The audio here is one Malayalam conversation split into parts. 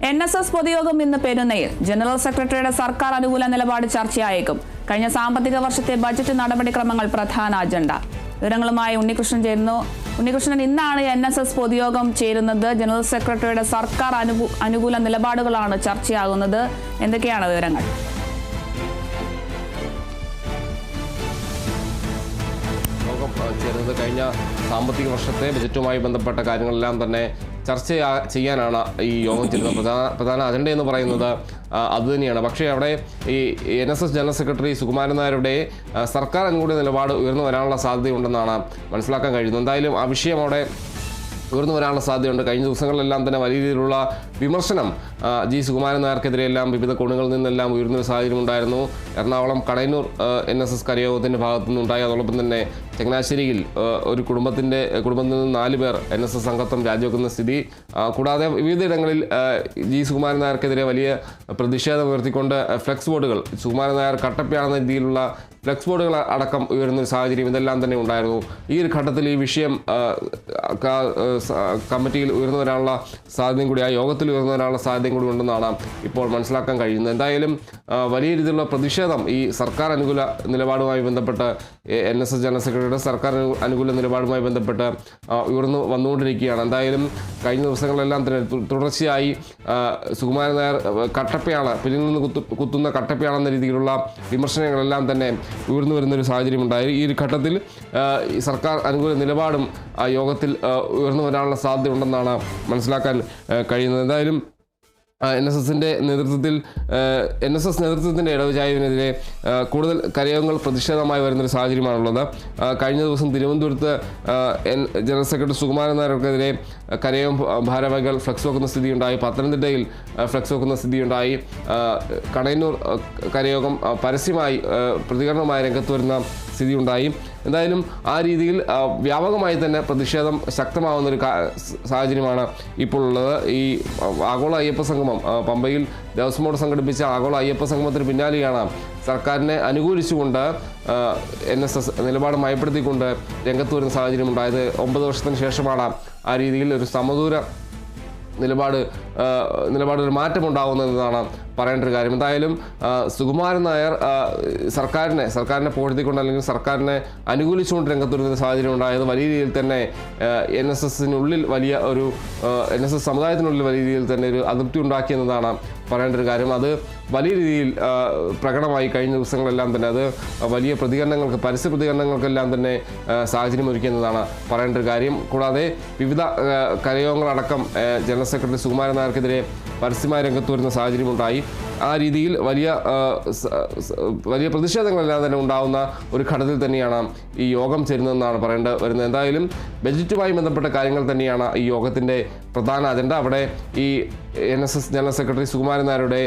NSS പൊതുയോഗം ഇന്ന് പെരുന്നയിൽ. ജനറൽ സെക്രട്ടറിയുടെ സർക്കാർ അനുകൂല നിലപാട് ചർച്ചയായേക്കും. കഴിഞ്ഞ സാമ്പത്തിക വർഷത്തെ ബജറ്റ് നടപടിക്രമങ്ങൾ പ്രധാന അജണ്ട. വിവരങ്ങളുമായി ഉണ്ണികൃഷ്ണൻ ചേരുന്നു. ഉണ്ണികൃഷ്ണൻ, ഇന്നാണ് NSS പൊതുയോഗം ചേരുന്നത്. ജനറൽ സെക്രട്ടറിയുടെ സർക്കാർ അനുകൂല നിലപാടുകളാണ് ചർച്ചയാകുന്നത്. എന്തൊക്കെയാണ് വിവരങ്ങൾ? ചേരുന്നത് കഴിഞ്ഞ സാമ്പത്തിക വർഷത്തെ ബജറ്റുമായി ബന്ധപ്പെട്ട കാര്യങ്ങളെല്ലാം തന്നെ ചർച്ച ചെയ്യാനാണ് ഈ യോഗം ചേരുന്നത്. പ്രധാന അജണ്ട എന്ന് പറയുന്നത് അതുതന്നെയാണ്. പക്ഷേ അവിടെ ഈ NSS ജനറൽ സെക്രട്ടറി സുകുമാരൻ നായരുടെ സർക്കാർ അനുകൂല നിലപാട് ഉയർന്നു വരാനുള്ള സാധ്യതയുണ്ടെന്നാണ് മനസ്സിലാക്കാൻ കഴിയുന്നത്. എന്തായാലും ആ വിഷയം അവിടെ ഉയർന്നു വരാനുള്ള സാധ്യതയുണ്ട്. കഴിഞ്ഞ ദിവസങ്ങളിലെല്ലാം തന്നെ വലിയ രീതിയിലുള്ള വിമർശനം സുകുമാരൻ നായർക്കെതിരെയെല്ലാം വിവിധ കോണുകളിൽ നിന്നെല്ലാം ഉയർന്നൊരു സാഹചര്യം ഉണ്ടായിരുന്നു. എറണാകുളം കടയന്നൂർ NSS കരയോഗത്തിൻ്റെ ഭാഗത്തു നിന്നുണ്ടായി. അതോടൊപ്പം തന്നെ ചങ്ങനാശ്ശേരിയിൽ ഒരു കുടുംബത്തിൽ നിന്ന് 4 പേർ NSS അംഗത്വം രാജിവെക്കുന്ന സ്ഥിതി. കൂടാതെ വിവിധയിടങ്ങളിൽ സുകുമാരൻ നായർക്കെതിരെ വലിയ പ്രതിഷേധം ഉയർത്തിക്കൊണ്ട് ഫ്ലെക്സ് ബോർഡുകൾ, സുകുമാരൻ നായർ കട്ടപ്പയാണെന്ന രീതിയിലുള്ള ഫ്ലെക്സ് ബോർഡുകൾ അടക്കം ഉയരുന്നൊരു സാഹചര്യം ഇതെല്ലാം തന്നെ ഉണ്ടായിരുന്നു. ഈ ഒരു ഘട്ടത്തിൽ ഈ വിഷയം കമ്മിറ്റിയിൽ ഉയർന്നു വരാനുള്ള സാധ്യതയും കൂടി, ആ യോഗത്തിൽ ഉയർന്നു വരാനുള്ള സാധ്യതയും കൂടി ഉണ്ടെന്നാണ് ഇപ്പോൾ മനസ്സിലാക്കാൻ കഴിയുന്നത്. എന്തായാലും വലിയ രീതിയിലുള്ള പ്രതിഷേധം ഈ സർക്കാർ അനുകൂല നിലപാടുമായി ബന്ധപ്പെട്ട് NSS ജനറൽ സെക്രട്ടറിയുടെ സർക്കാർ അനുകൂല നിലപാടുമായി ബന്ധപ്പെട്ട് ഉയർന്നു വന്നുകൊണ്ടിരിക്കുകയാണ്. എന്തായാലും കഴിഞ്ഞ ദിവസങ്ങളിലെല്ലാം തന്നെ തുടർച്ചയായി സുകുമാരൻ നായർ കട്ടപ്പയാണ്, പിന്നിൽ നിന്ന് കുത്തുന്ന കട്ടപ്പയാണെന്ന രീതിയിലുള്ള വിമർശനങ്ങളെല്ലാം തന്നെ ഉയർന്നു വരുന്നൊരു സാഹചര്യം ഉണ്ടായി. ഈ ഒരു ഘട്ടത്തിൽ സർക്കാർ അനുകൂല നിലപാടും ആ യോഗത്തിൽ ഉയർന്നു വരാനുള്ള സാധ്യതയുണ്ടെന്നാണ് മനസ്സിലാക്കാൻ കഴിയുന്നത്. എന്തായാലും NSS നേതൃത്വത്തിൻ്റെ ഇടവുചായവിനെതിരെ കൂടുതൽ കരയോഗങ്ങൾ പ്രതിഷേധമായി വരുന്നൊരു സാഹചര്യമാണുള്ളത്. കഴിഞ്ഞ ദിവസം തിരുവനന്തപുരത്ത് ജനറൽ സെക്രട്ടറി സുകുമാരൻ നായർക്കെതിരെ കരയോഗം ഭാരവാഹികൾ ഫ്ലെക്സ് വെക്കുന്ന സ്ഥിതിയുണ്ടായി. പത്തനംതിട്ടയിൽ ഫ്ലെക്സ് വെക്കുന്ന സ്ഥിതിയുണ്ടായി. കടയന്നൂർ കരയോഗം പരസ്യമായി പ്രതികരണവുമായി രംഗത്ത് വരുന്ന സ്ഥിതിയുണ്ടായി. എന്തായാലും ആ രീതിയിൽ വ്യാപകമായി തന്നെ പ്രതിഷേധം ശക്തമാവുന്നൊരു സാഹചര്യമാണ് ഇപ്പോൾ ഉള്ളത്. ഈ ആഗോള അയ്യപ്പ സംഗമം പമ്പയിൽ ദേവസ്വം ബോർഡ് സംഘടിപ്പിച്ച ആഗോള അയ്യപ്പ സംഗമത്തിന് പിന്നാലെയാണ് സർക്കാരിനെ അനുകൂലിച്ചുകൊണ്ട് NSS നിലപാട് മയപ്പെടുത്തിക്കൊണ്ട് രംഗത്ത് വരുന്ന സാഹചര്യം ഉണ്ടായത്. 9 വർഷത്തിന് ശേഷമാണ് ആ രീതിയിൽ ഒരു സമദൂര നിലപാടൊരു മാറ്റമുണ്ടാകുന്നതെന്നാണ് പറയേണ്ട ഒരു കാര്യം. എന്തായാലും സുകുമാരൻ നായർ സർക്കാരിനെ പുകഴ്ത്തിക്കൊണ്ട് അല്ലെങ്കിൽ സർക്കാരിനെ അനുകൂലിച്ചുകൊണ്ട് രംഗത്ത് വരുന്ന സാഹചര്യം ഉണ്ടായത് വലിയ രീതിയിൽ തന്നെ NSSനുള്ളിൽ വലിയ ഒരു NSS സമുദായത്തിനുള്ളിൽ വലിയ രീതിയിൽ തന്നെ ഒരു അതൃപ്തി ഉണ്ടാക്കിയെന്നതാണ് പറയേണ്ട ഒരു കാര്യം. അത് വലിയ രീതിയിൽ പ്രകടമായി കഴിഞ്ഞ ദിവസങ്ങളെല്ലാം തന്നെ അത് വലിയ പരസ്യ പ്രതികരണങ്ങൾക്കെല്ലാം തന്നെ സാഹചര്യം ഒരുക്കിയെന്നതാണ് പറയേണ്ട ഒരു കാര്യം. കൂടാതെ വിവിധ കരയോഗങ്ങളടക്കം ജനറൽ സെക്രട്ടറി സുകുമാരൻ നായർക്കെതിരെ പരസ്യമായ രംഗത്ത് വരുന്ന സാഹചര്യമുണ്ടായി. ആ രീതിയിൽ വലിയ പ്രതിഷേധങ്ങളെല്ലാം തന്നെ ഉണ്ടാകുന്ന ഒരു ഘട്ടത്തിൽ തന്നെയാണ് ഈ യോഗം ചേരുന്നതെന്നാണ് വരുന്നത്. എന്തായാലും ബജറ്റുമായി ബന്ധപ്പെട്ട കാര്യങ്ങൾ തന്നെയാണ് ഈ യോഗത്തിൻ്റെ പ്രധാന അജണ്ട. അവിടെ ഈ NSS ജനറൽ സെക്രട്ടറി സുകുമാരൻ നായരുടെ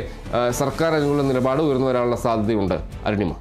സർക്കാർ അനുകൂല നിലപാട് ഉയർന്നു വരാനുള്ള സാധ്യതയുണ്ട്. അരുണിമ.